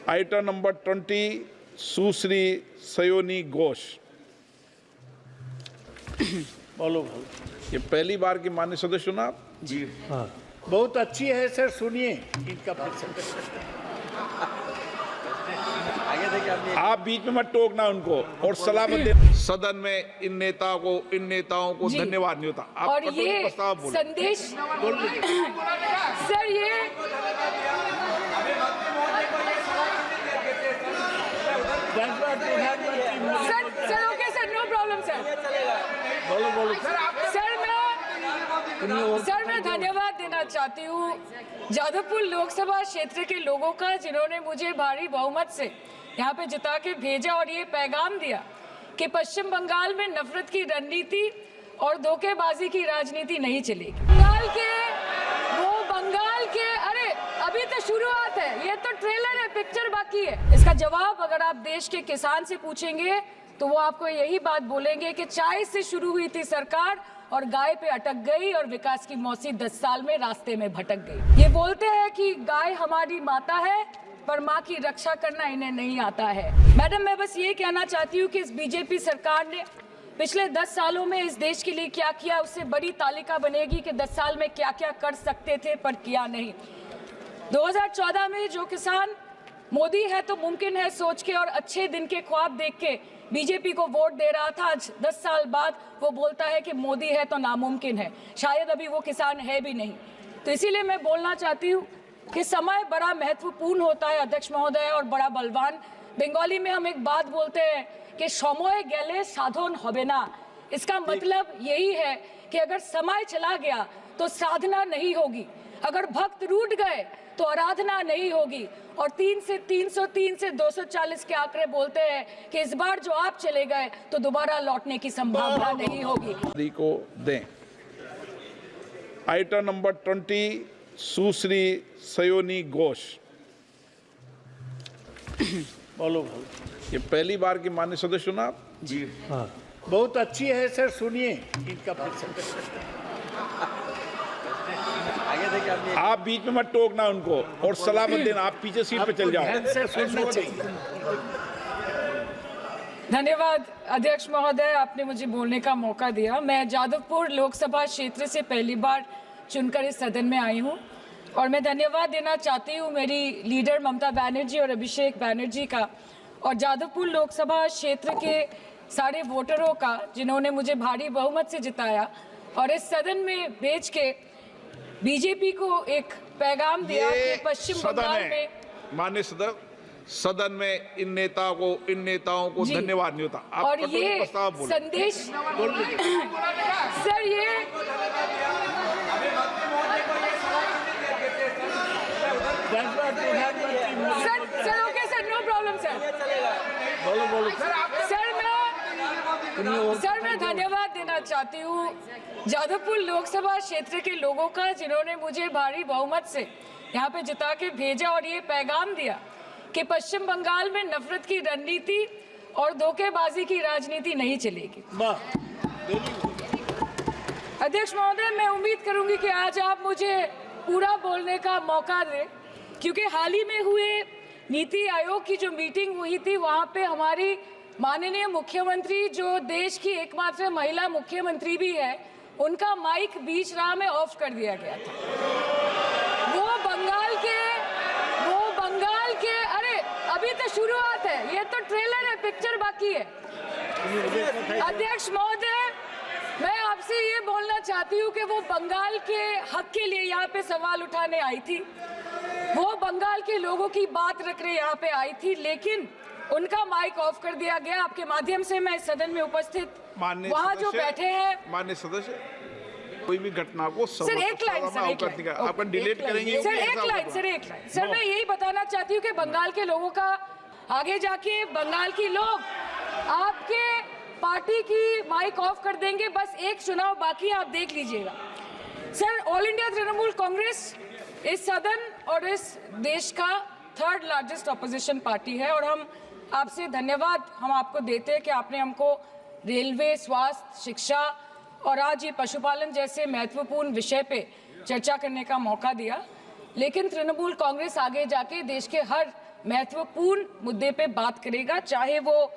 Item number 20 सुश्री सयोनी घोष। बोलो भाई। ये पहली बार की माननीय सदस्य चुना आप? जी हाँ, बहुत अच्छी है सर, सुनिए इनका आप बीच में मत टोकना उनको और सलाह मत देना। सदन में इन नेताओं को धन्यवाद नहीं होता। आप और ये प्रस्ताव बोलो। संदेश सर, ये sir okay sir, no problem sir. बोलो सर मैं धन्यवाद देना चाहती हूँ जादवपुर लोकसभा क्षेत्र के लोगों का, जिन्होंने मुझे भारी बहुमत से यहाँ पे जिता के भेजा और ये पैगाम दिया कि पश्चिम बंगाल में नफरत की रणनीति और धोखेबाजी की राजनीति नहीं चलेगी। बंगाल के अरे अभी तो शुरुआत है, ये तो ट्रेलर है, पिक्चर बाकी है। इसका जवाब अगर आप देश के किसान से पूछेंगे तो वो आपको यही बात बोलेंगे कि चाय से शुरू हुई थी सरकार और गाय पे अटक गई और विकास की मौसी 10 साल में रास्ते में भटक गई। ये बोलते हैं कि गाय हमारी माता है, पर माँ की रक्षा करना इन्हें नहीं आता है। मैडम, मैं बस ये कहना चाहती हूँ कि इस बीजेपी सरकार ने पिछले 10 सालों में इस देश के लिए क्या किया, उससे बड़ी तालिका बनेगी कि 10 साल में क्या क्या कर सकते थे पर किया नहीं। 2014 में जो किसान मोदी है तो मुमकिन है सोच के और अच्छे दिन के ख्वाब देख के बीजेपी को वोट दे रहा था, आज 10 साल बाद वो बोलता है कि मोदी है तो नामुमकिन है। शायद अभी वो किसान है भी नहीं। तो इसीलिए मैं बोलना चाहती हूँ कि समय बड़ा महत्वपूर्ण होता है अध्यक्ष महोदय, और बड़ा बलवान। बंगाली में हम एक बात बोलते हैं कि समय गेले साधन होबे ना। इसका मतलब यही है कि अगर समय चला गया तो साधना नहीं होगी, अगर भक्त रूठ गए तो आराधना नहीं होगी। और 3 से 303 से 240 के आंकड़े बोलते हैं कि इस बार जो आप चले गए तो दोबारा लौटने की संभावना नहीं होगी। को दें। आइटम नंबर 20 सुश्री सयोनी घोष। बोलो भाई। ये पहली बार की माननीय सदस्य चुना आप? जी हाँ, बहुत अच्छी है सर, सुनिए इनका आप बीच में मत टोकना उनको और सलाह मत देना। आप पीछे सीट पे चल जाओ। धन्यवाद अध्यक्ष महोदय, आपने मुझे बोलने का मौका दिया। मैं जादवपुर लोकसभा क्षेत्र से पहली बार चुनकर इस सदन में आई हूं और मैं धन्यवाद देना चाहती हूं मेरी लीडर ममता बनर्जी और अभिषेक बनर्जी का, और जादवपुर लोकसभा क्षेत्र के सारे वोटरों का, जिन्होंने मुझे भारी बहुमत से जिताया और इस सदन में भेज के बीजेपी को एक पैगाम दिया कि पश्चिम बंगाल में माननीय सदन में इन नेताओं को धन्यवाद नहीं होता। आप और ये प्रस्ताव बोलो। संदेश सर, ये sir okay sir, no problem sir. बोलो सर मैं धन्यवाद देना चाहती हूँ जादवपुर लोकसभा क्षेत्र के लोगों का, जिन्होंने मुझे भारी बहुमत से यहाँ पे जिता के भेजा और ये पैगाम दिया कि पश्चिम बंगाल में नफरत की रणनीति और धोखेबाजी की राजनीति नहीं चलेगी। अध्यक्ष महोदय, मैं उम्मीद करूंगी कि आज आप मुझे पूरा बोलने का मौका दें, क्योंकि हाल ही में हुए नीति आयोग की जो मीटिंग हुई थी, वहां पे हमारी माननीय मुख्यमंत्री, जो देश की एकमात्र महिला मुख्यमंत्री भी है, उनका माइक बीच राह में ऑफ कर दिया गया था। वो बंगाल के अरे अभी तो शुरुआत है, ये तो ट्रेलर है, पिक्चर बाकी है। अध्यक्ष महोदय, मैं आपसे ये बोलना चाहती हूँ कि वो बंगाल के हक के लिए यहाँ पे सवाल उठाने आई थी, वो बंगाल के लोगों की बात रखने यहाँ पे आई थी, लेकिन उनका माइक ऑफ कर दिया गया। आपके माध्यम से मैं इस सदन में उपस्थित वहाँ जो बैठे हैं माननीय सदस्य, कोई भी घटना को सर एक लाइन आपका डिलीट करेंगे। सर एक लाइन सर मैं यही बताना चाहती हूँ कि बंगाल के लोगों का, आगे जाके बंगाल की लोग आपके पार्टी की माइक ऑफ कर देंगे। बस एक चुनाव बाकी है, आप देख लीजिएगा। Sir, all India Trinamool Congress इस सदन और इस देश का 3rd लार्जेस्ट ऑपोजिशन पार्टी है, और हम आपसे धन्यवाद हम आपको देते हैं कि आपने हमको रेलवे, स्वास्थ्य, शिक्षा और आज ये पशुपालन जैसे महत्वपूर्ण विषय पे चर्चा करने का मौका दिया। लेकिन तृणमूल कांग्रेस आगे जाके देश के हर महत्वपूर्ण मुद्दे पे बात करेगा, चाहे वो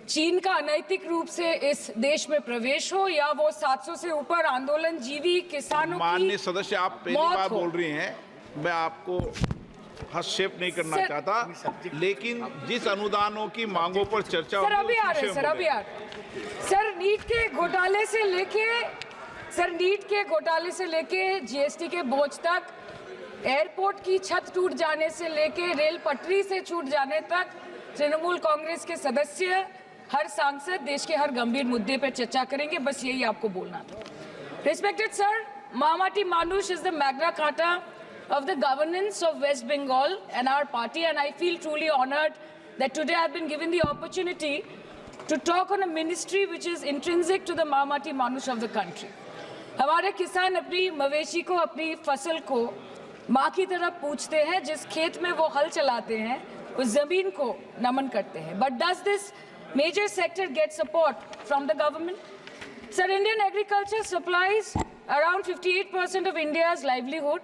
चीन का अनैतिक रूप से इस देश में प्रवेश हो या वो 700 से ऊपर आंदोलन जीवी किसानों माननीय की सदस्य, आप पहली मौत बार हो। बोल रही हैं, मैं आपको हस्तक्षेप नहीं करना सर- चाहता, लेकिन जिस अनुदानों की मांगों पर चर्चा सर होगी, अभी आ उस रहे हैं, विषय सर में अभी आ रहे हैं। सर नीट के घोटाले से लेके जीएसटी के बोझ तक, एयरपोर्ट की छत टूट जाने से लेके रेल पटरी से छूट जाने तक, तृणमूल कांग्रेस के सदस्य, हर सांसद देश के हर गंभीर मुद्दे पर चर्चा करेंगे। बस यही आपको बोलना था। Respected sir, Mahamati Manush is the Magna Carta of the governance of West Bengal and our party, and I feel truly honored that today I've been given the opportunity to talk on a ministry which is intrinsic to the Mahamati Manush of the country. हमारे किसान अपनी मवेशी को, अपनी फसल को माँ की तरह पूछते हैं, जिस खेत में वो हल चलाते हैं उस जमीन को नमन करते हैं। But does this major sector get support from the government? Sir, Indian agriculture supplies around 58% of India's livelihood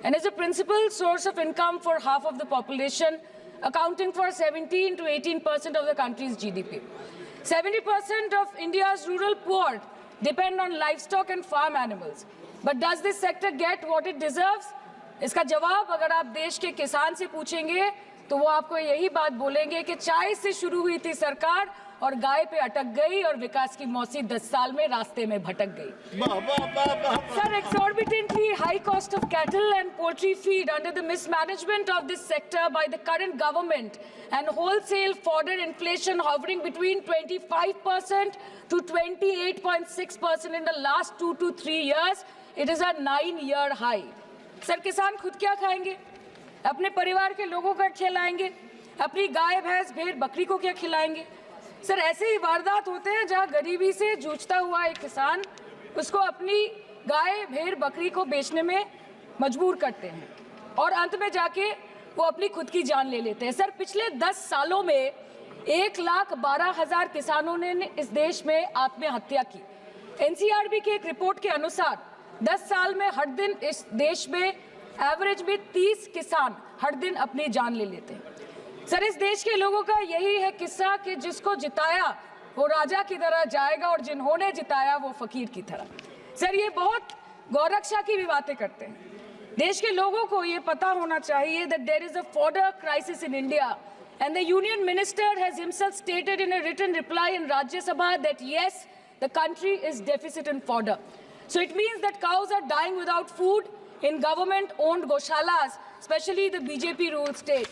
and is a principal source of income for half of the population, accounting for 17 to 18% of the country's GDP. 70% of India's rural poor depend on livestock and farm animals. But does this sector get what it deserves? इसका जवाब अगर आप देश के किसान से पूछेंगे तो वो आपको यही बात बोलेंगे कि चाय से शुरू हुई थी सरकार और गाय पे अटक गई और विकास की मौसी 10 साल में रास्ते में भटक गई। Sir, exorbitantly high cost of cattle and poultry feed under the mismanagement of this sector by the current government and wholesale fodder inflation hovering between 25% to 28.6% in the last 2 to 3 years, it is a 9-year high. Sir, किसान खुद क्या खाएंगे? अपने परिवार के लोगों का खिलाएंगे? अपनी गाय भैंस भेड़ बकरी को क्या खिलाएंगे? सर, ऐसे ही वारदात होते हैं जहां गरीबी से जूझता हुआ एक किसान उसको अपनी गाय भेड़ बकरी को बेचने में मजबूर करते हैं और अंत में जाके वो अपनी खुद की जान ले लेते हैं। सर, पिछले 10 सालों में 1,12,000 किसानों ने इस देश में आत्महत्या की। एनसीआरबी की एक रिपोर्ट के अनुसार 10 साल में हर दिन इस देश में एवरेज में 30 किसान हर दिन अपनी जान ले लेते हैं। सर, इस देश के लोगों का यही है किस्सा कि जिसको जिताया वो राजा की तरह जाएगा और जिन्होंने जिताया वो फकीर की तरह। सर, ये बहुत गौरक्षा की भी बातें करते हैं। देश के लोगों को ये पता होना चाहिए that there is a fodder crisis in India and the union minister has himself stated in a written reply in Rajya Sabha that yes, the country is deficit in fodder. So it means that cows are dying without food in government-owned goshalas, especially the BJP-ruled state.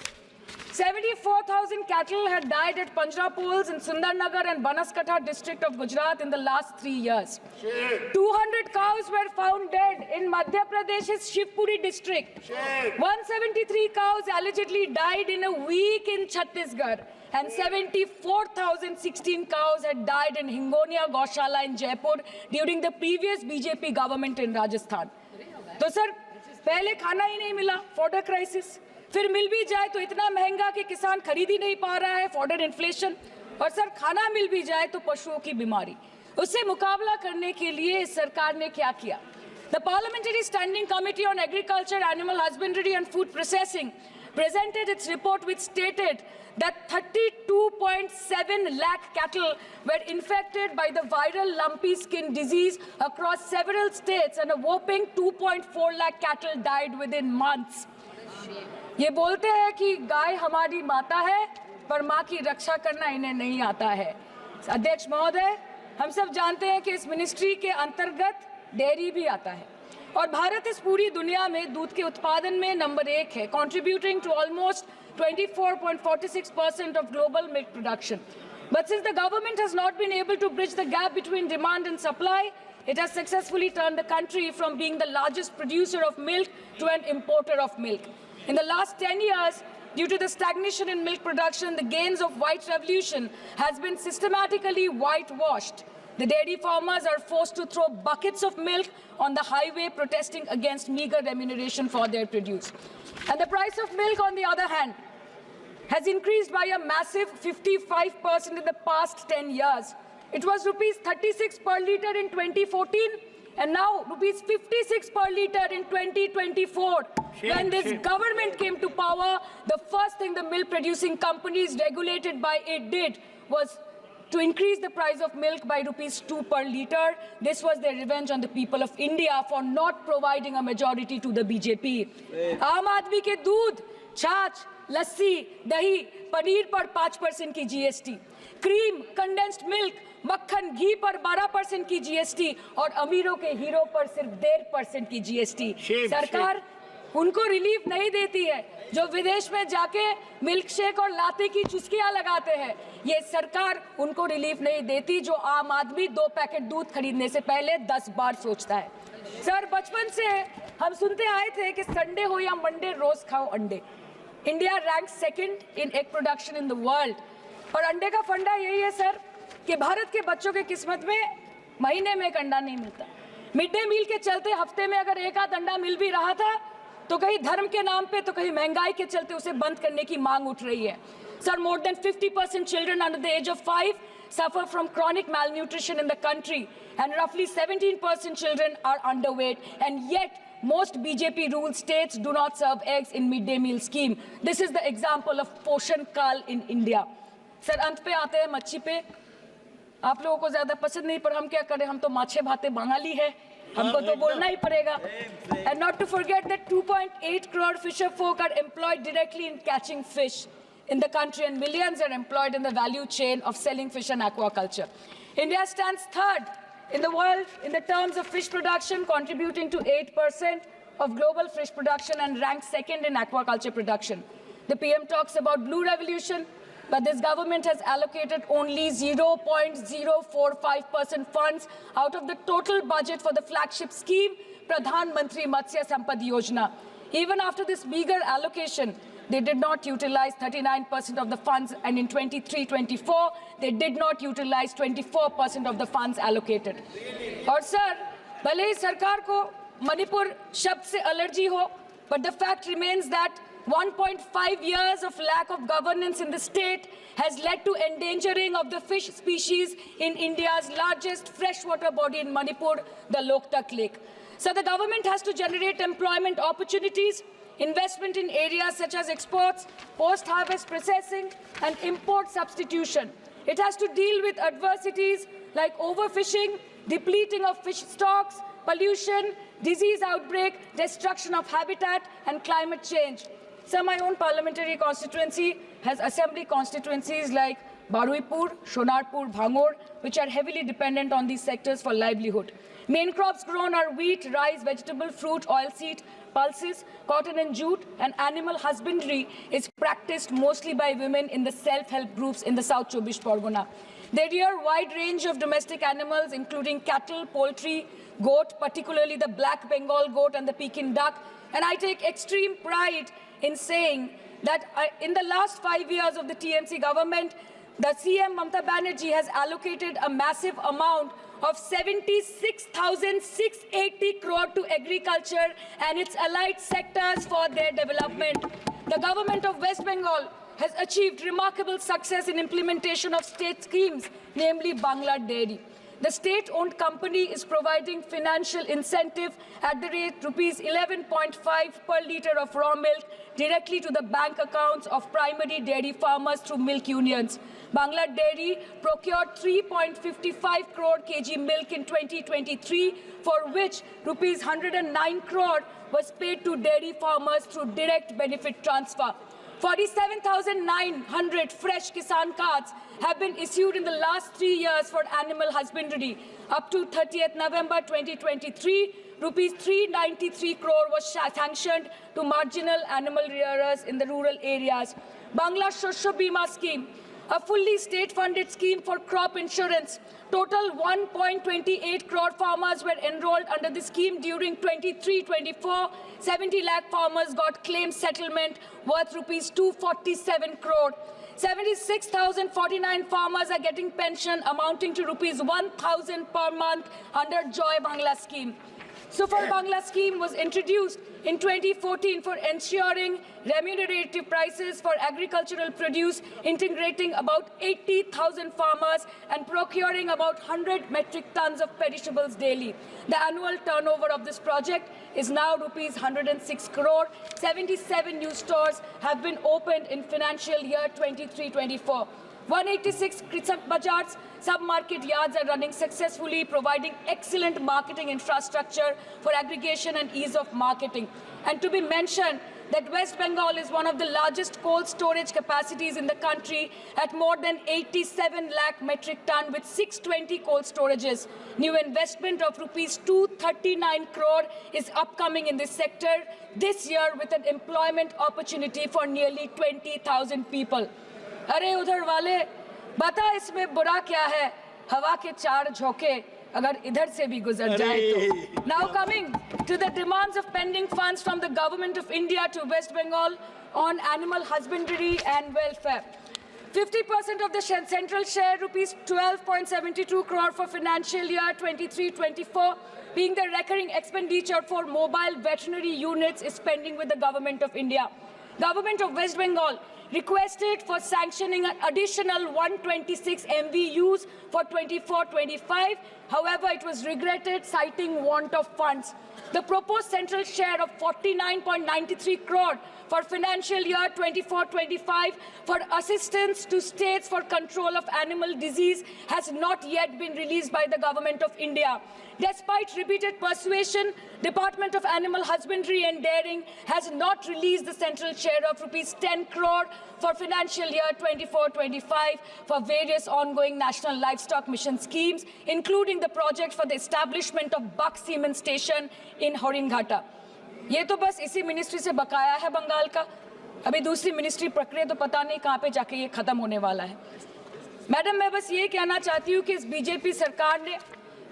74,000 cattle had died at Panjrapols in Sundarnagar and Banaskantha district of Gujarat in the last 3 years. 200 cows were found dead in Madhya Pradesh's Shivpuri district. 173 cows allegedly died in a week in Chhattisgarh. And 74,016 cows had died in Hingonia Goshala in Jaipur during the previous BJP government in Rajasthan. तो sir, पहले खाना ही नहीं मिला, fodder crisis, फिर मिल भी जाए तो इतना महंगा कि किसान खरीद ही नहीं पा रहा है, फॉडर इन्फ्लेशन, और सर खाना मिल भी जाए तो पशुओं की बीमारी। उससे मुकाबला करने के लिए इस सरकार ने क्या किया? The Parliamentary Standing Committee on Agriculture, Animal Husbandry and Food Processing presented its report which stated that 32.7 lakh cattle were infected by the viral lumpy skin disease across several states and a whopping 2.4 lakh cattle died within months. ये बोलते हैं कि गाय हमारी माता है पर माँ की रक्षा करना इन्हें नहीं आता है। अध्यक्ष महोदय, हम सब जानते हैं कि इस मिनिस्ट्री के अंतर्गत डेयरी भी आता है और भारत इस पूरी दुनिया में दूध के उत्पादन में नंबर 1 है, contributing to almost 24.46% of global milk production. But since the government has not been able to bridge the gap between demand and supply, it has successfully turned the country from being the largest producer of milk to an importer of milk. In the last 10 years, due to the stagnation in milk production, the gains of white revolution has been systematically whitewashed. The dairy farmers are forced to throw buckets of milk on the highway protesting against meager remuneration for their produce. And the price of milk, on the other hand, has increased by a massive 55% in the past 10 years. It was rupees 36 per litre in 2014. and now rupees 56 per litre in 2024. When this government came to power, the first thing the milk producing companies regulated by it did was to increase the price of milk by rupees 2 per litre. This was their revenge on the people of India for not providing a majority to the BJP. Aam Aadmi ke दूध, छाछ, लस्सी, दही, पनीर पर 5% की GST, cream, condensed milk, मक्खन, घी पर 12% की GST और अमीरों के हीरो पर सिर्फ 1.5% की GST। सरकार उनको रिलीफ नहीं देती है जो विदेश में जाके मिल्क शेक और लाते की चुस्कियां लगाते हैं। ये सरकार उनको रिलीफ नहीं देती जो आम आदमी 2 पैकेट दूध खरीदने से पहले 10 बार सोचता है। सर, बचपन से हम सुनते आए थे कि संडे हो या मंडे रोज खाओ अंडे। India rank second in egg production in the world और अंडे का फंडा यही है सर कि भारत के बच्चों के किस्मत में महीने में एक अंडा नहीं मिलता। मिड डे मील के चलते हफ्ते में अगर एक आध अंडा मिल भी रहा था तो कहीं धर्म के नाम पे तो कहीं महंगाई के चलते उसे बंद करने की मांग उठ रही है। Sir, more than 50% children under the age of 5 suffer from chronic malnutrition in the country and roughly 17% children are underweight, and yet most BJP ruled states do not serve eggs in midday meal scheme. This is the example of Poshan Kal in India. Sir, अंत पे आते हैं मच्छी पे। आप लोगों को ज्यादा पसंद नहीं, पर हम क्या करें, हम तो माछे भाते बंगाली है, हमको तो बोलना ही पड़ेगा। And not to forget that 2.8 crore fisher folk are employed directly in catching fish in the country, and millions are employed in the value chain of selling fish and aquaculture. India stands third in the world in the terms of fish production, contributing to 8% of global fish production and ranks second in aquaculture production. The PM talks about blue revolution, but this government has allocated only 0.045% funds out of the total budget for the flagship scheme, Pradhan Mantri Matsya Sampad Yojana. Even after this meager allocation, they did not utilize 39% of the funds, and in 23-24, they did not utilize 24% of the funds allocated. और sir, भले ही सरकार को मणिपुर शब्द से allergy हो, but the fact remains that 1.5 years of lack of governance in the state has led to endangering of the fish species in India's largest freshwater body in Manipur, the Loktak Lake. So the government has to generate employment opportunities, investment in areas such as exports, post-harvest processing, and import substitution. It has to deal with adversities like overfishing, depleting of fish stocks, pollution, disease outbreak, destruction of habitat, and climate change. So my own parliamentary constituency has assembly constituencies like Baruipur, Shonarpur, Bhangor, which are heavily dependent on these sectors for livelihood. Main crops grown are wheat, rice, vegetable, fruit, oilseed, pulses, cotton and jute, and animal husbandry is practiced mostly by women in the self-help groups in the South Chobbish Pargona. They rear a wide range of domestic animals, including cattle, poultry, goat, particularly the black Bengal goat and the Pekin duck. And I take extreme pride in saying that in the last 5 years of the TMC government, the CM Mamata Banerjee has allocated a massive amount of 76,680 crore to agriculture and its allied sectors for their development. The government of West Bengal has achieved remarkable success in implementation of state schemes, namely Bangla Dairy. The state-owned company is providing financial incentive at the rate rupees 11.5 per litre of raw milk directly to the bank accounts of primary dairy farmers through milk unions. Bangla Dairy procured 3.55 crore kg milk in 2023, for which rupees 109 crore was paid to dairy farmers through direct benefit transfer. 47,900 fresh Kisan cards have been issued in the last 3 years for animal husbandry. Up to 30th November 2023, rupees 393 crore was sanctioned to marginal animal rearers in the rural areas. Bangla Shosho Bima scheme, a fully state-funded scheme for crop insurance. Total 1.28 crore farmers were enrolled under the scheme during 23-24. 70 lakh farmers got claim settlement worth rupees 247 crore. 76,049 farmers are getting pension amounting to rupees 1,000 per month under Joy Bangla scheme. Sufar Bangla scheme was introduced in 2014 for ensuring remunerative prices for agricultural produce, integrating about 80,000 farmers and procuring about 100 metric tons of perishables daily. The annual turnover of this project is now rupees 106 crore. 77 new stores have been opened in financial year 23-24. 186 Krisak Bazars sub-market yards are running successfully, providing excellent marketing infrastructure for aggregation and ease of marketing. And to be mentioned that West Bengal is one of the largest cold storage capacities in the country at more than 87 lakh metric ton with 620 cold storages. New investment of rupees 239 crore is upcoming in this sector this year with an employment opportunity for nearly 20,000 people. अरे उधर वाले बता इसमें बुरा क्या है हवा के चार झोंके अगर इधर से भी गुजर जाए तो now coming to the demands of pending funds from the government of India to West Bengal on animal husbandry and welfare. 50% of the central share rupees 12.72 crore for financial year 23-24 being the recurring expenditure for mobile veterinary units is pending with the government of India. Government of West Bengal requested for sanctioning an additional 126 MVUs for 24-25. However, it was regretted, citing want of funds. The proposed central share of 49.93 crore for financial year 24-25 for assistance to states for control of animal disease has not yet been released by the government of India. Despite repeated persuasion, Department of Animal Husbandry and Dairying has not released the central share of rupees 10 crore for financial year 24-25 for various ongoing national livestock mission schemes, including the project for the establishment of Buck Semen Station in Horinghatta. ये तो बस इसी ministry से बकाया है बंगाल का अभी दूसरी मिनिस्ट्री प्रक्रिया तो पता नहीं कहाँ पे जाके ये खत्म होने वाला है मैडम मैं बस ये कहना चाहती हूँ कि इस बीजेपी सरकार ने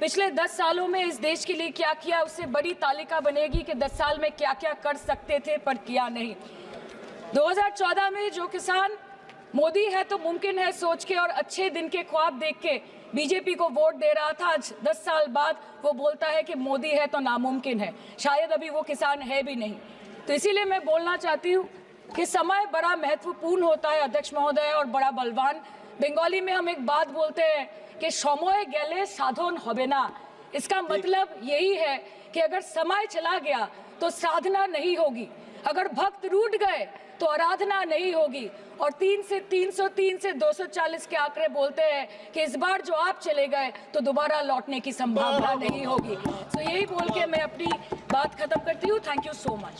पिछले 10 सालों में इस देश के लिए क्या किया उससे बड़ी तालिका बनेगी कि 10 साल में क्या-क्या कर सकते थे पर किया नहीं 2014 में जो किसान मोदी है तो मुमकिन है सोच के और अच्छे दिन के ख्वाब देख के बीजेपी को वोट दे रहा था आज 10 साल बाद वो बोलता है कि मोदी है तो नामुमकिन है शायद अभी वो किसान है भी नहीं तो इसीलिए मैं बोलना चाहती हूँ कि समय बड़ा महत्वपूर्ण होता है अध्यक्ष महोदय और बड़ा बलवान बंगाली में हम एक बात बोलते हैं कि समय गेले साधन होबे ना इसका मतलब यही है कि अगर समय चला गया तो साधना नहीं होगी अगर भक्त रूठ गए तो आराधना नहीं होगी और 3 से 303 से 240 के आंकड़े बोलते हैं कि इस बार जो आप चले गए तो दोबारा लौटने की संभावना नहीं होगी तो यही बोल के मैं अपनी बात खत्म करती हूँ थैंक यू सो मच